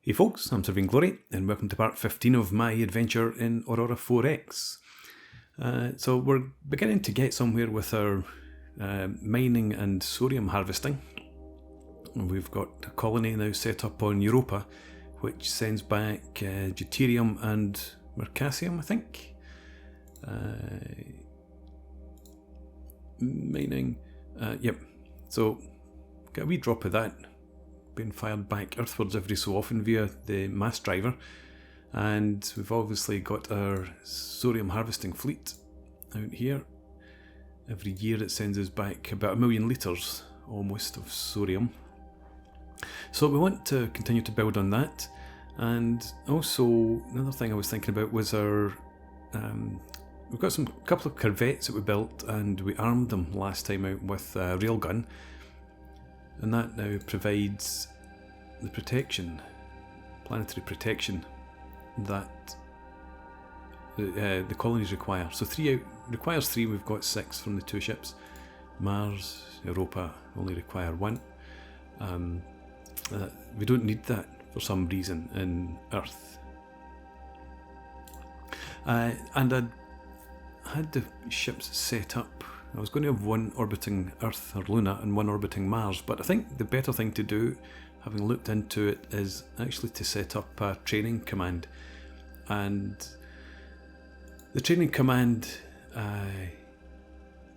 Hey folks, I'm Serving Glory, and welcome to part 15 of my adventure in Aurora 4X. So we're beginning to get somewhere with our mining and sodium harvesting. We've got a colony now set up on Europa, which sends back deuterium and mercassium, I think. Mining, yep. So get a wee drop of that being fired back earthwards every so often via the mass driver, and we've obviously got our sodium harvesting fleet out here. Every year it sends us back about 1 million litres almost of sodium, so we want to continue to build on that. And also another thing I was thinking about was our we've got a couple of corvettes that we built, and we armed them last time out with a railgun. And that now provides the protection, planetary protection, that the colonies require. So requires 3, we've got 6 from the 2 ships. Mars, Europa only require 1. We don't need that for some reason in Earth. And I had the ships set up. I was going to have 1 orbiting Earth or Luna and 1 orbiting Mars, but I think the better thing to do, having looked into it, is actually to set up a training command. And the training command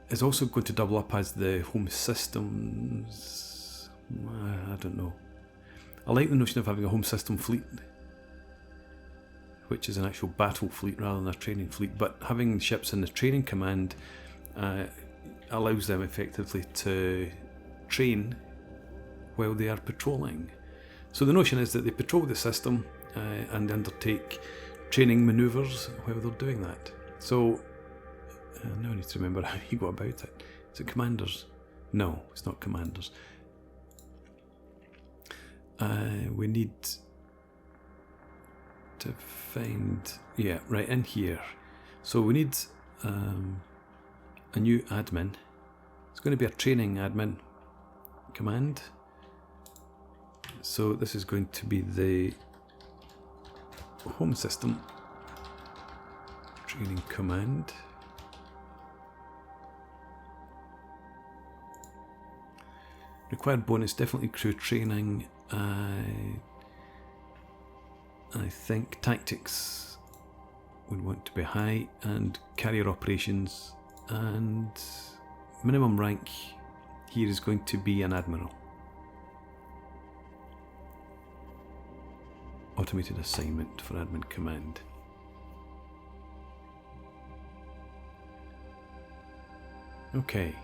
is also going to double up as the home systems. I don't know. I like the notion of having a home system fleet, which is an actual battle fleet rather than a training fleet, but having ships in the training command allows them effectively to train while they are patrolling. So the notion is that they patrol the system and undertake training manoeuvres while they're doing that. So now I need to remember how you go about it. Is it commanders? No, it's not commanders. We need to find, yeah, right in here. So we need a new admin. It's going to be a training admin command. So this is going to be the home system training command. Required bonus, definitely crew training. I think tactics would want to be high, and carrier operations, and minimum rank here is going to be an admiral. Automated assignment for admin command. Okay.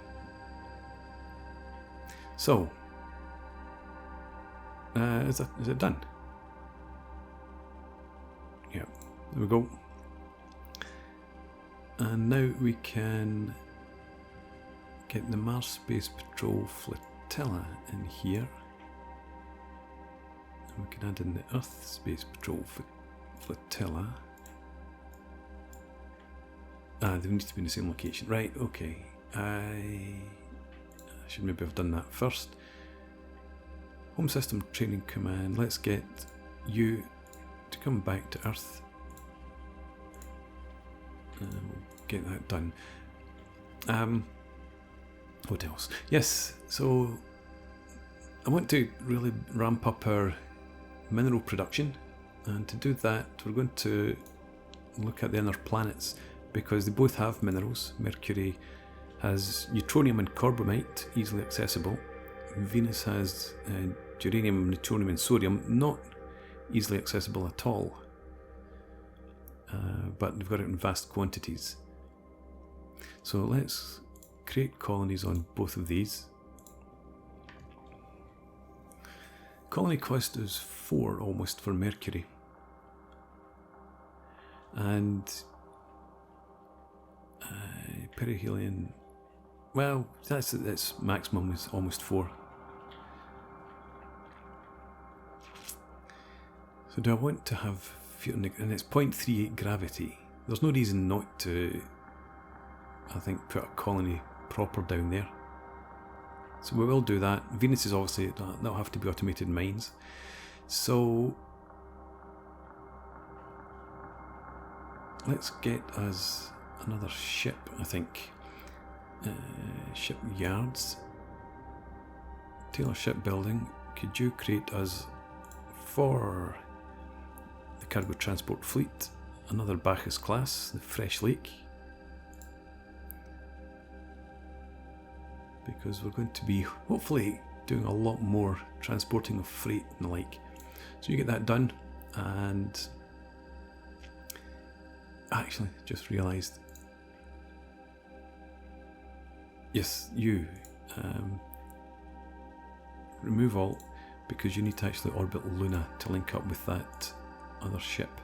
So, is it done? Yeah, there we go. And now we can get the Mars Space Patrol Flotilla in here. And we can add in the Earth Space Patrol Flotilla. They need to be in the same location. Right, okay. I should maybe have done that first. Home System Training Command. Let's get you to come back to Earth. We'll get that done. What else? Yes, so I want to really ramp up our mineral production, and to do that we're going to look at the inner planets, because they both have minerals. Mercury has neutronium and carbonite, easily accessible. Venus has uranium, neutronium and sodium, not easily accessible at all, but they've got it in vast quantities. So let's create colonies on both of these. Colony cost is 4 almost for Mercury, and perihelion, well, that's its maximum is almost 4. So do I want to have, and it's 0.38 gravity. There's no reason not to, I think, put a colony proper down there. So we will do that. Venus is obviously, that'll have to be automated mines. So let's get us another ship, I think. Shipyards. Taylor Shipbuilding, could you create us for the cargo transport fleet another Bacchus class, the Fresh Lake? Because we're going to be hopefully doing a lot more transporting of freight and the like. So you get that done, and actually just realised, yes, you remove all, because you need to actually orbit Luna to link up with that other ship.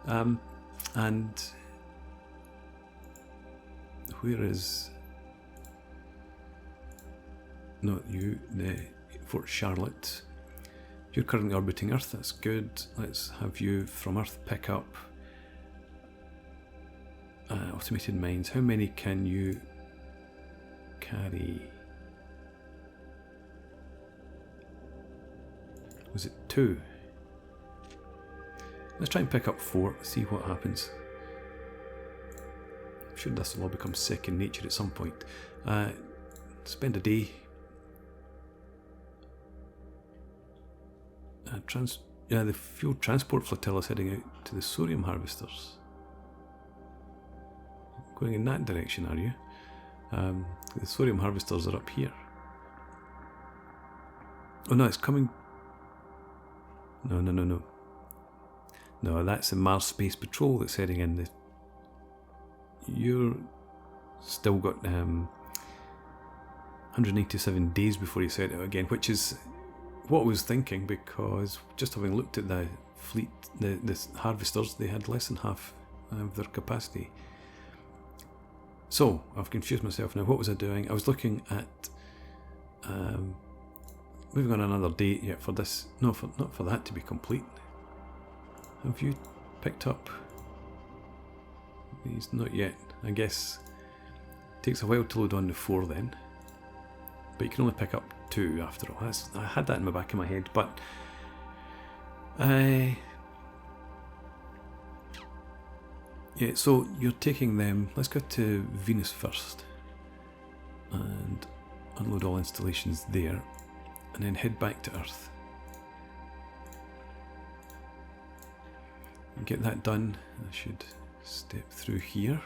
And where is, not you, the Fort Charlotte. You're currently orbiting Earth, that's good. Let's have you from Earth pick up automated mines. How many can you carry? Was it 2? Let's try and pick up 4, see what happens. I'm sure this will all become second nature at some point. Spend a day. The fuel transport flotilla is heading out to the sodium harvesters. Going in that direction, are you? The sodium harvesters are up here. Oh no, it's coming. No. No, that's the Mars Space Patrol that's heading in. You're still got 187 days before you set out again, which is what I was thinking, because just having looked at the fleet, the harvesters, they had less than half of their capacity. So, I've confused myself now. What was I doing? I was looking at moving on another date yet for this. No, not for that to be complete. Have you picked up these? Not yet. I guess it takes a while to load on the 4 then. But you can only pick up 2 after all. I had that in the back of my head, but yeah, so you're taking them. Let's go to Venus first and unload all installations there, and then head back to Earth. Get that done. I should step through here.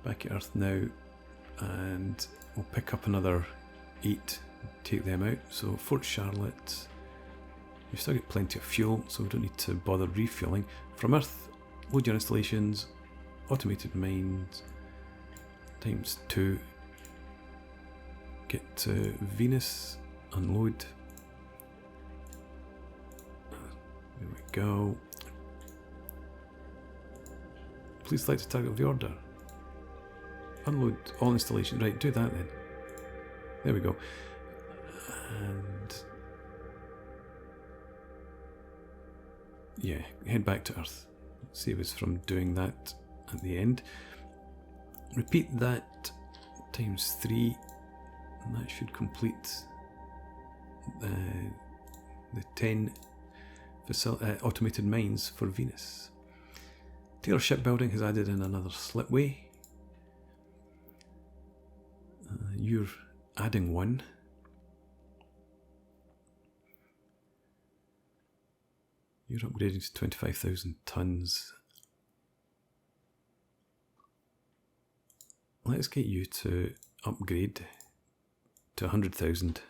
Back at Earth now, and we'll pick up another 8, take them out. So Fort Charlotte, you've still got plenty of fuel, so we don't need to bother refueling. From Earth, load your installations, automated mines, ×2. Get to Venus, unload. There we go. Please select the target of the order. Unload all installation. Right, do that then. There we go. And yeah, head back to Earth. Save us from doing that at the end. Repeat that ×3, and that should complete the 10 automated mines for Venus. Taylor Shipbuilding has added in another slipway. You're adding 1. You're upgrading to 25,000 tons. Let's get you to upgrade to 100,000.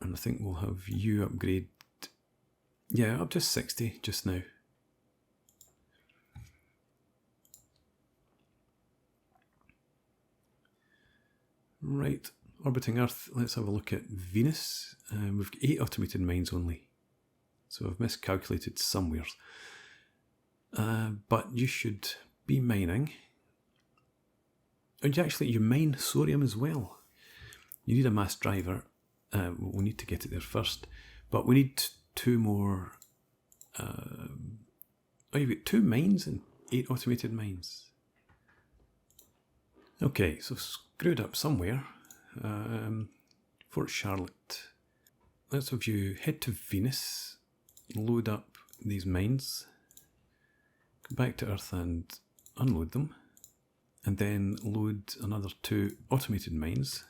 And I think we'll have you upgrade, yeah, up to 60 just now. Right, orbiting Earth, let's have a look at Venus. We've got 8 automated mines only, so I've miscalculated somewhere. But you should be mining. And you mine sodium as well. You need a mass driver. We'll need to get it there first, but we need 2 more. You've got 2 mines and 8 automated mines. Okay, so screwed up somewhere. Fort Charlotte. Let's have you head to Venus, load up these mines, go back to Earth and unload them, and then load another 2 automated mines.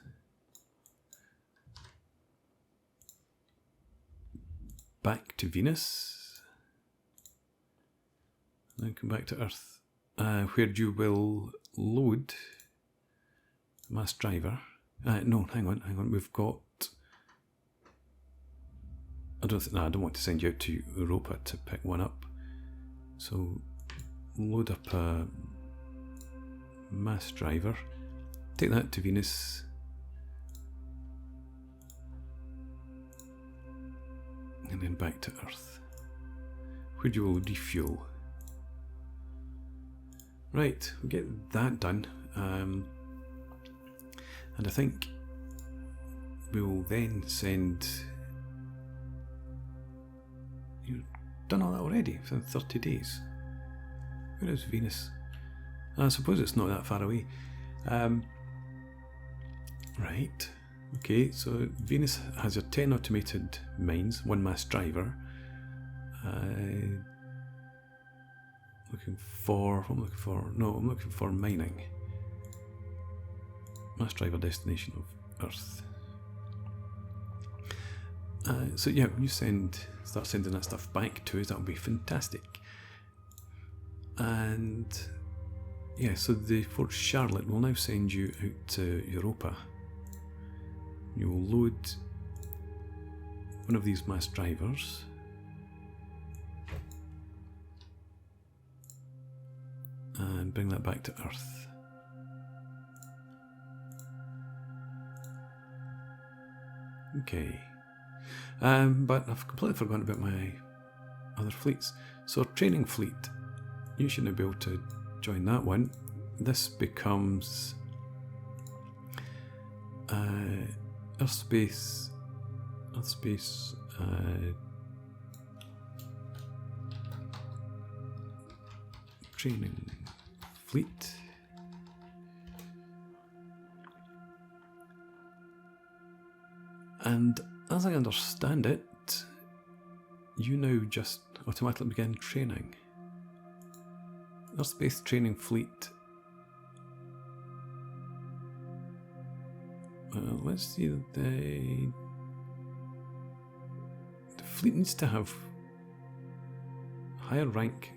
Back to Venus, then come back to Earth, where you will load the mass driver. No, hang on, we've got... I don't want to send you out to Europa to pick one up. So, load up a mass driver, take that to Venus, and then back to Earth, where you will refuel. Right, we'll get that done, and I think we'll then send... You've done all that already, within 30 days. Where is Venus? I suppose it's not that far away. Right. Okay, so Venus has your 10 automated mines, 1 mass driver. Looking for... What am I looking for? No, I'm looking for mining. Mass driver destination of Earth. So yeah, when you start sending that stuff back to us, that would be fantastic. And yeah, so the Fort Charlotte will now send you out to Europa. You will load one of these mass drivers. And bring that back to Earth. Okay. But I've completely forgotten about my other fleets. So training fleet, you should now be able to join that one. This becomes Earthspace, training fleet. And as I understand it, you now just automatically begin training. Earthspace training fleet. Let's see, the fleet needs to have higher rank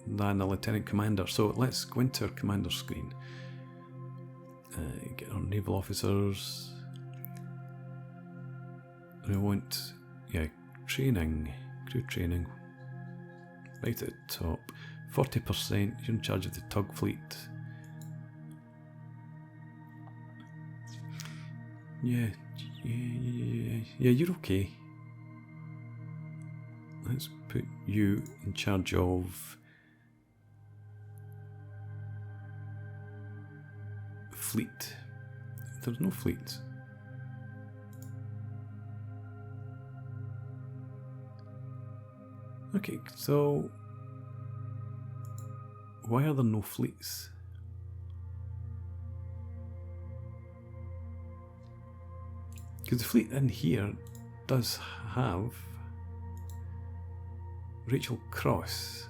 than the lieutenant commander. So let's go into our commander screen. Get our naval officers. I want, training, crew training, right at the top. 40%, you're in charge of the tug fleet. Yeah, you're okay. Let's put you in charge of fleet. There's no fleet. Okay, so why are there no fleets? Because the fleet in here does have Rachel Cross.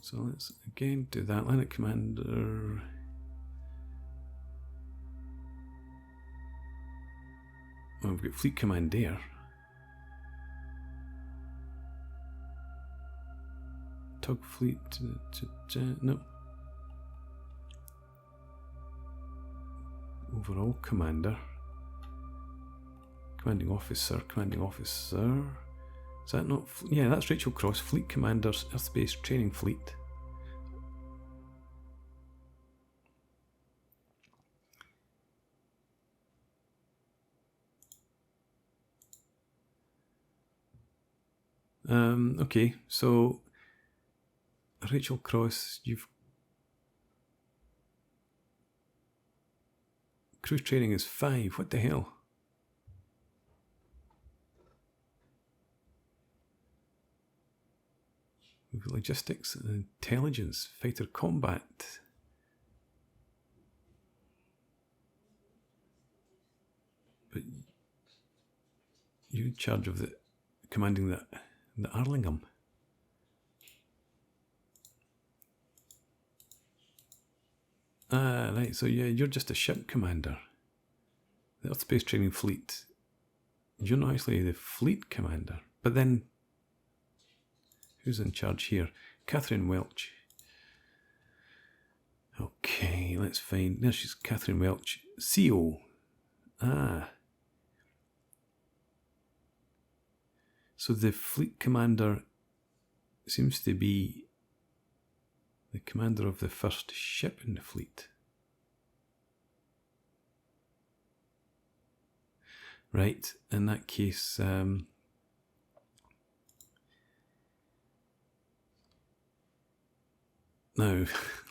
So let's again do that. Lieutenant Commander. Oh, we've got Fleet Commander. Tug fleet, no. Overall commander. Commanding officer. Is that not? Yeah, that's Rachel Cross, Fleet Commander's Earthspace Training Fleet. Okay, so Rachel Cross, you've crew training is 5. What the hell? We've got logistics and intelligence, fighter combat. You're in charge of the commanding the Arlingham. Ah, right, so yeah, you're just a ship commander. The Earth Space Training Fleet. You're not actually the fleet commander. But then, who's in charge here? Catherine Welch. Okay, let's find... There she's Catherine Welch. CO. Ah. So the fleet commander seems to be the commander of the first ship in the fleet. Right, in that case, now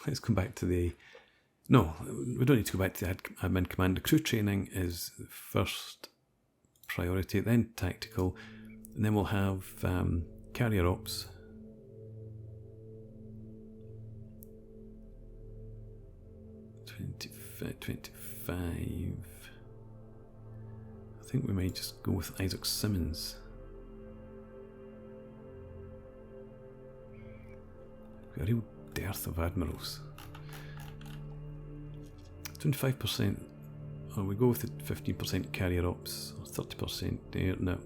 let's come back to the... No, we don't need to go back to the admin command. The crew training is the first priority, then tactical, and then we'll have carrier ops. $25. I think we might just go with Isaac Simmons. We've got a real dearth of admirals. 25%, or we go with the 15% carrier ops, or 30% there, no,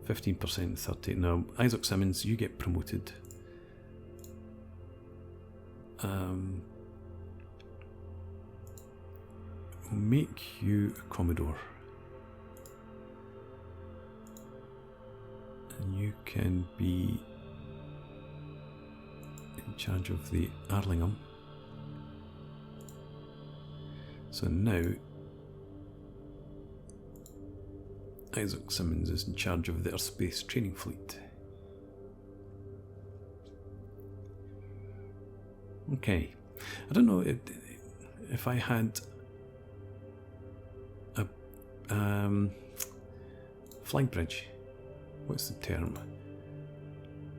15%, 30, no, Isaac Simmons, you get promoted. We'll make you a Commodore. And you can be in charge of the Arlingham. So now, Isaac Simmons is in charge of the Earth Space Training Fleet. Okay, I don't know if I had a flag bridge. What's the term?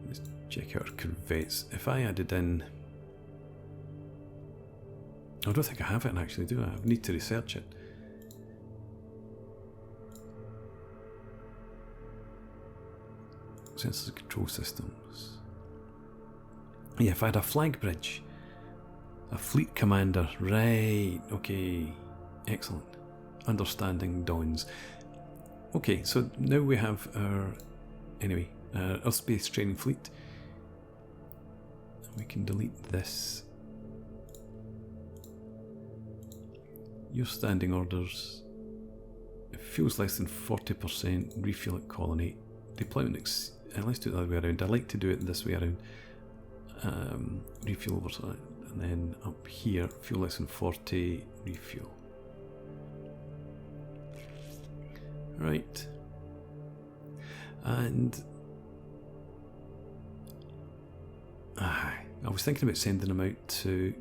Let's check out our corvettes. If I added in... I don't think I have it actually, do I? I need to research it. Sensors and control systems. Yeah, if I had a flag bridge, a fleet commander, right, okay, excellent. Understanding dawns. Okay, so now we have our, anyway, our Earth Space Training Fleet. We can delete this. Your standing orders. It feels less than 40%. Refuel at colony. Deployment. Let's do it the other way around. I like to do it this way around. Refuel over, and then up here, fuel less than 40. Refuel. Right. And I was thinking about sending them out to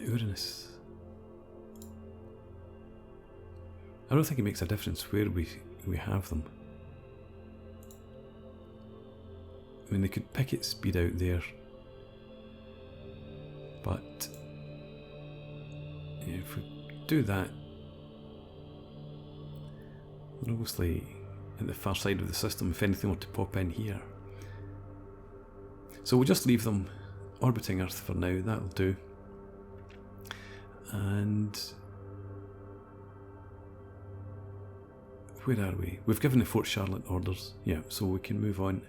Uranus. I don't think it makes a difference where we have them. I mean, they could picket speed out there, but yeah, if we do that, they're obviously at the far side of the system if anything were to pop in here. So we'll just leave them orbiting Earth for now, that'll do. And where are we? We've given the Fort Charlotte orders, yeah, so we can move on,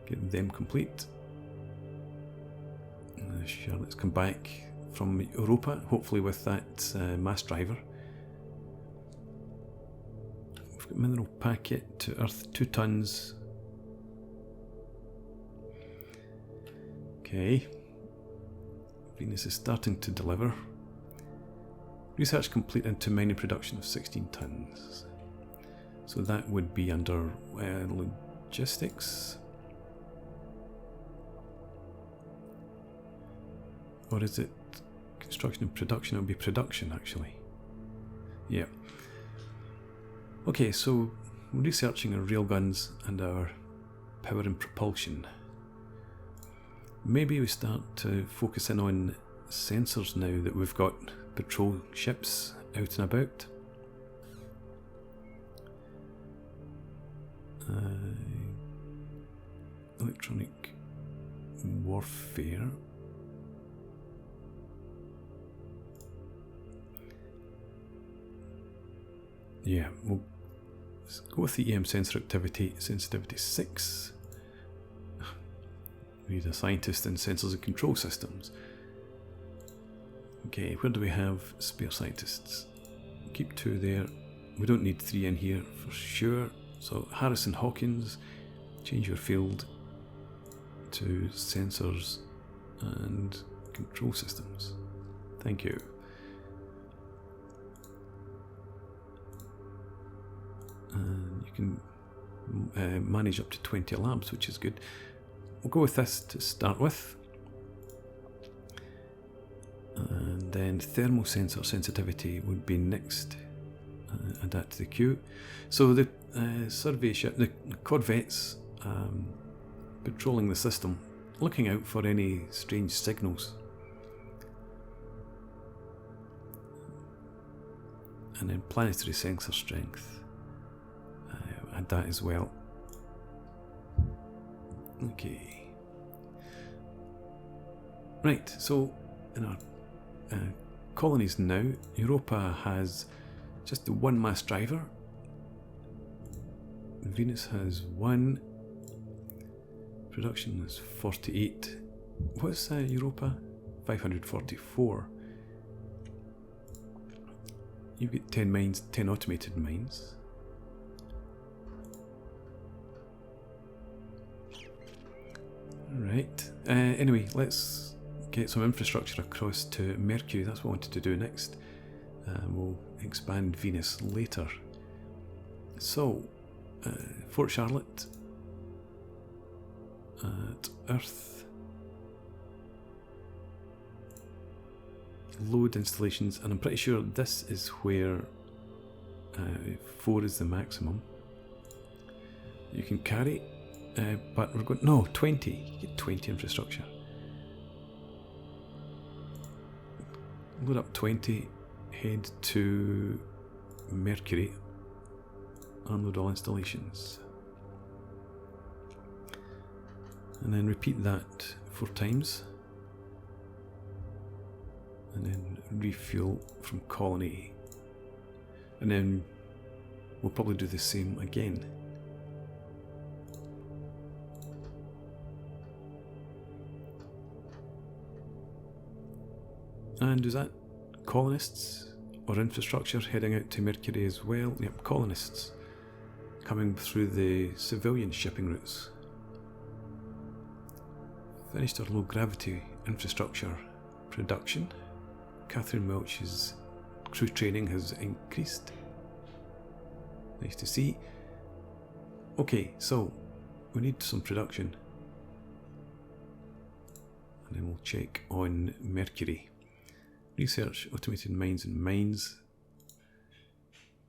get them complete. Charlotte's come back from Europa, hopefully with that mass driver. We've got mineral packet to Earth, 2 tons. Okay. Venus is starting to deliver. Research complete into mining production of 16 tons. So that would be under logistics. Or is it construction and production? It would be production actually. Yeah. Okay, so we're researching our railguns and our power and propulsion. Maybe we start to focus in on sensors now that we've got patrol ships out and about. Electronic warfare. Yeah, we'll go with the EM sensor activity, sensitivity 6. Read a scientist in sensors and control systems. Okay, where do we have spare scientists? Keep 2 there. We don't need 3 in here for sure. So Harrison Hawkins, change your field to sensors and control systems. Thank you. And you can manage up to 20 labs, which is good. We'll go with this to start with. And then thermal sensor sensitivity would be next. Add that to the queue. So the survey ship, the corvettes, patrolling the system, looking out for any strange signals. And then planetary sensor strength. Add that as well. Okay. Right, so in our colonies now, Europa has just the 1 mass driver. Venus has 1. Production is 48. What's Europa? 544. You've got 10 mines, 10 automated mines. Right. Anyway, let's get some infrastructure across to Mercury. That's what I wanted to do next. We'll expand Venus later. So, Fort Charlotte at Earth. Load installations, and I'm pretty sure this is where 4 is the maximum you can carry. But we're going, no, 20. You get 20 infrastructure. Load up 20, head to Mercury, unload all installations. And then repeat that 4 times. And then refuel from colony. And then we'll probably do the same again. And is that colonists or infrastructure heading out to Mercury as well? Yep, colonists coming through the civilian shipping routes. Finished our low gravity infrastructure production. Catherine Welch's crew training has increased. Nice to see. Okay, so we need some production. And then we'll check on Mercury. Research, automated mines and mines.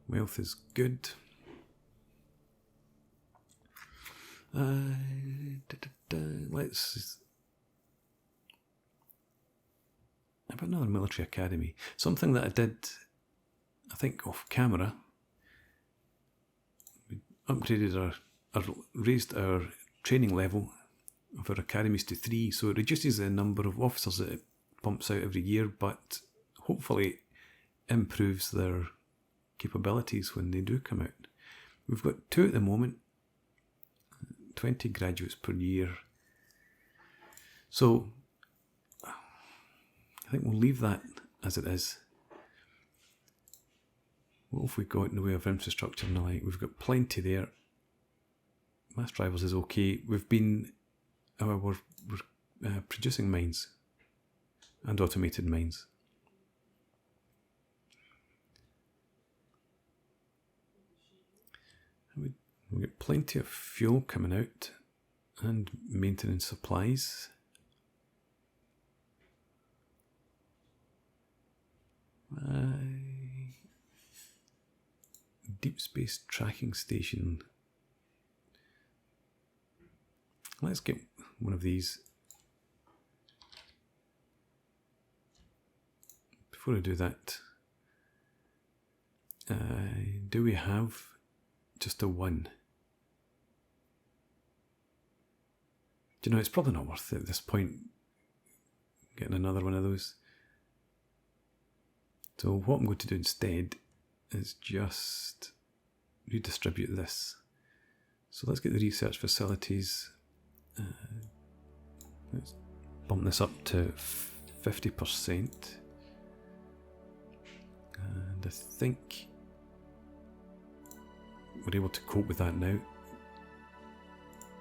Wealth is good. Let's have another military academy. Something that I did, I think, off camera. We upgraded raised our training level of our academies to 3, so it reduces the number of officers that it pumps out every year, but hopefully improves their capabilities when they do come out. We've got 2 at the moment, 20 graduates per year. So I think we'll leave that as it is. What have we got in the way of infrastructure now? We've got plenty there. Mass drivers is okay. We've been, we're producing mines and automated mines. We've got plenty of fuel coming out and maintenance supplies. Deep space tracking station. Let's get one of these. Before I do that, do we have just a 1? Do you know, it's probably not worth it at this point getting another one of those. So what I'm going to do instead is just redistribute this. So let's get the research facilities. Let's bump this up to 50%. And I think we're able to cope with that now.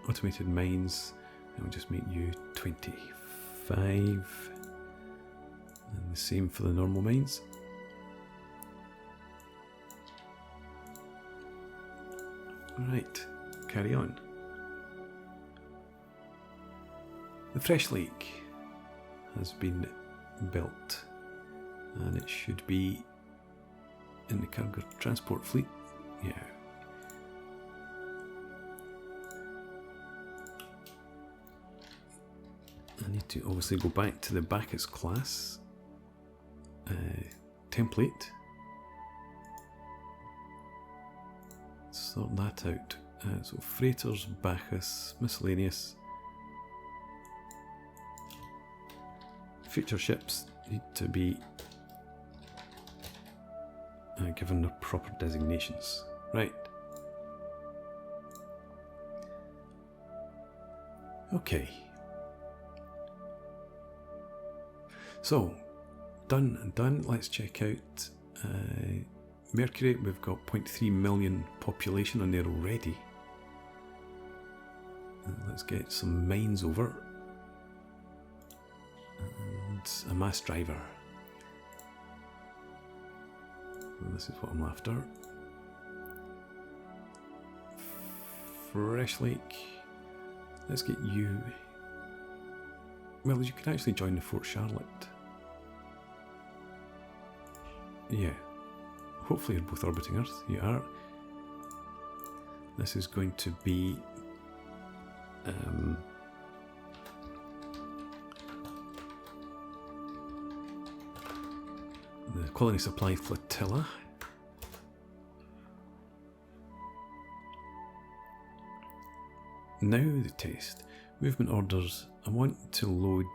Automated mines, and we'll just make you 25. And the same for the normal mines. Right, carry on. The Fresh Lake has been built, and it should be in the cargo transport fleet. Yeah. I need to obviously go back to the Bacchus class template. Sort that out. So freighters, Bacchus, miscellaneous. Future ships need to be given their proper designations. Right. Okay. So, done and done. Let's check out Mercury. We've got 0.3 million population on there already. And let's get some mines over. And a mass driver. And this is what I'm after. Fresh Lake. Let's get you. Well, you can actually join the Fort Charlotte. Yeah. Hopefully you're both orbiting Earth. You are. This is going to be the Colony Supply Flotilla. Now the test. Movement orders. I want to load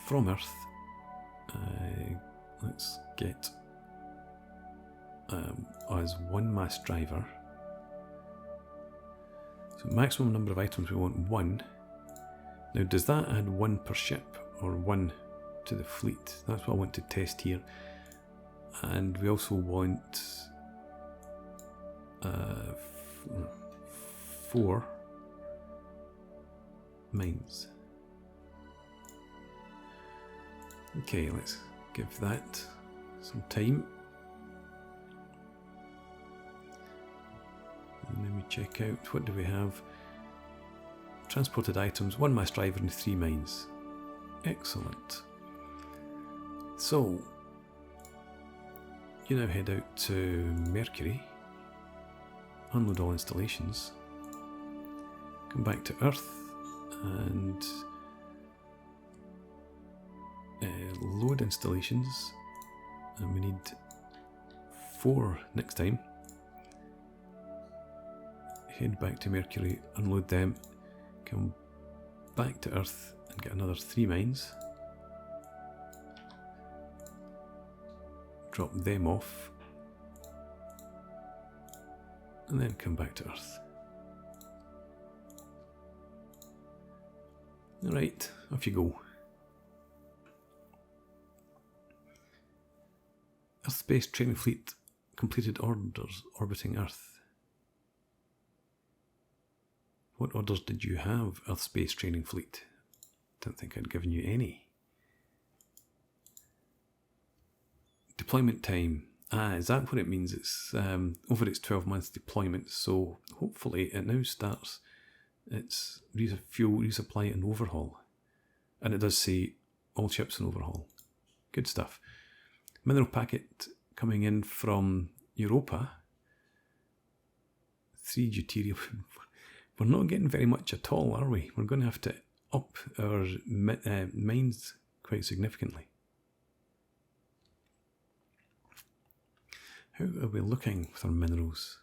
from Earth. Let's get as one mass driver. So maximum number of items, we want 1. Now does that add 1 per ship or 1 to the fleet? That's what I want to test here. And we also want 4 mines. Okay, let's give that some time. And then we check out, what do we have? Transported items, 1 mass driver and 3 mines. Excellent. So, you now head out to Mercury, unload all installations, come back to Earth and load installations, and we need 4 next time. Head back to Mercury, unload them, come back to Earth and get another 3 mines. Drop them off. And then come back to Earth. Alright, off you go. Earth-based training fleet completed orders orbiting Earth. What orders did you have, Earth Space Training Fleet? Don't think I'd given you any. Deployment time. Is that what it means? It's over its 12-month deployment, so hopefully it now starts its fuel resupply and overhaul. And it does say all ships in overhaul. Good stuff. Mineral packet coming in from Europa. 3 deuterium. We're not getting very much at all, are we? We're going to have to up our mines quite significantly. How are we looking with our minerals?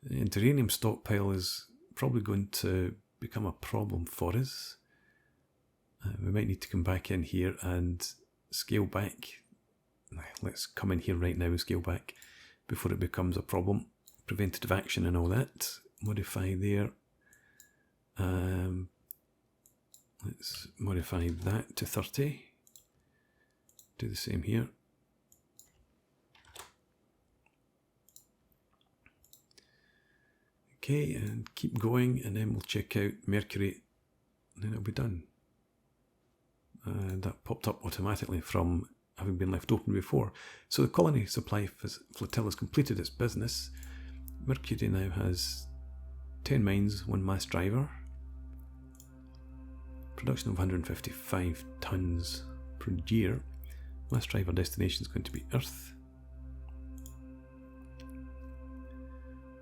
The uranium stockpile is probably going to become a problem for us. We might need to come back in here and scale back. Let's come in here right now and scale back before it becomes a problem. Preventative action and all that. Modify there. Let's modify that to 30. Do the same here. Okay, and keep going, and then we'll check out Mercury, and then it'll be done. That popped up automatically from having been left open before. So the colony supply flotilla has completed its business. Mercury now has 10 mines, 1 mass driver. Production of 155 tons per year. Mass driver destination is going to be Earth.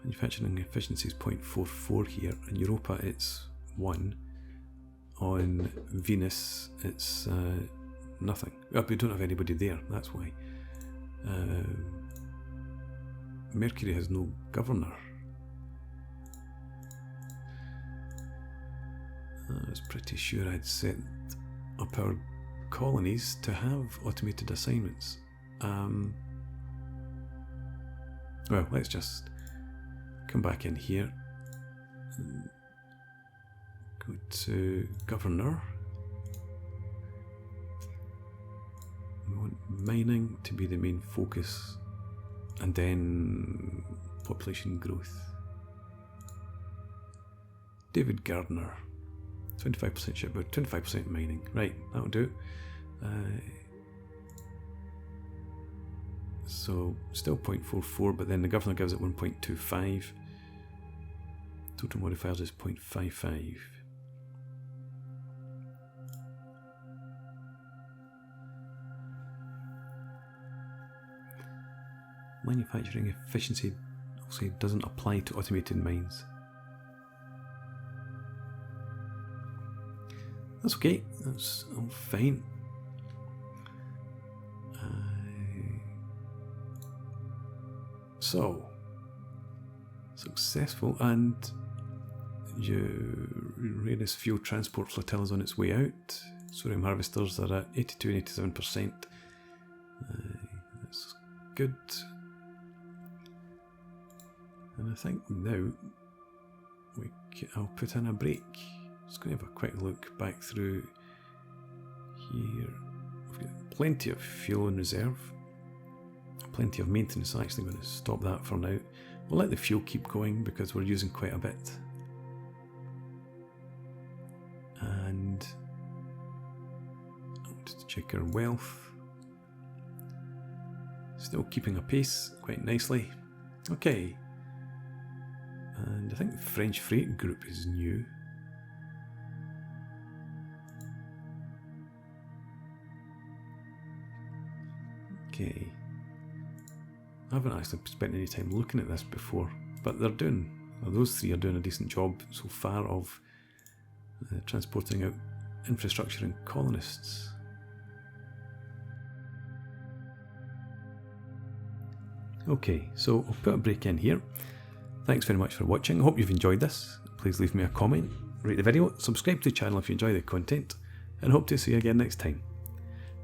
Manufacturing efficiency is 0.44 here. In Europa it's 1. On Venus it's nothing. Well, we don't have anybody there, that's why. Mercury has no governor. I was pretty sure I'd set up our colonies to have automated assignments. Well, let's just come back in here. Go to governor. We want mining to be the main focus, and then population growth. David Gardner, 25% shipbuilding, 25% mining. Right, that'll do. So still 0.44, but then the governor gives it 1.25. Total modifiers is 0.55. Manufacturing efficiency obviously doesn't apply to automated mines. That's okay, that's all fine. So, successful, and Uranus fuel transport flotilla is on its way out. Sodium harvesters are at 82 and 87%. That's good. And I think now I'll put in a break. Just going to have a quick look back through here. We've got plenty of fuel in reserve. Plenty of maintenance. I'm actually going to stop that for now. We'll let the fuel keep going because we're using quite a bit. And I wanted to check our wealth. Still keeping a pace quite nicely. Okay. And I think the French freight group is new. Okay. I haven't actually spent any time looking at this before, but they're doing, well, those three are doing a decent job so far of transporting out infrastructure and colonists. Okay, so I'll put a break in here. Thanks very much for watching. I hope you've enjoyed this. Please leave me a comment, rate the video, subscribe to the channel if you enjoy the content, and hope to see you again next time.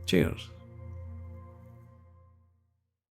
Cheers!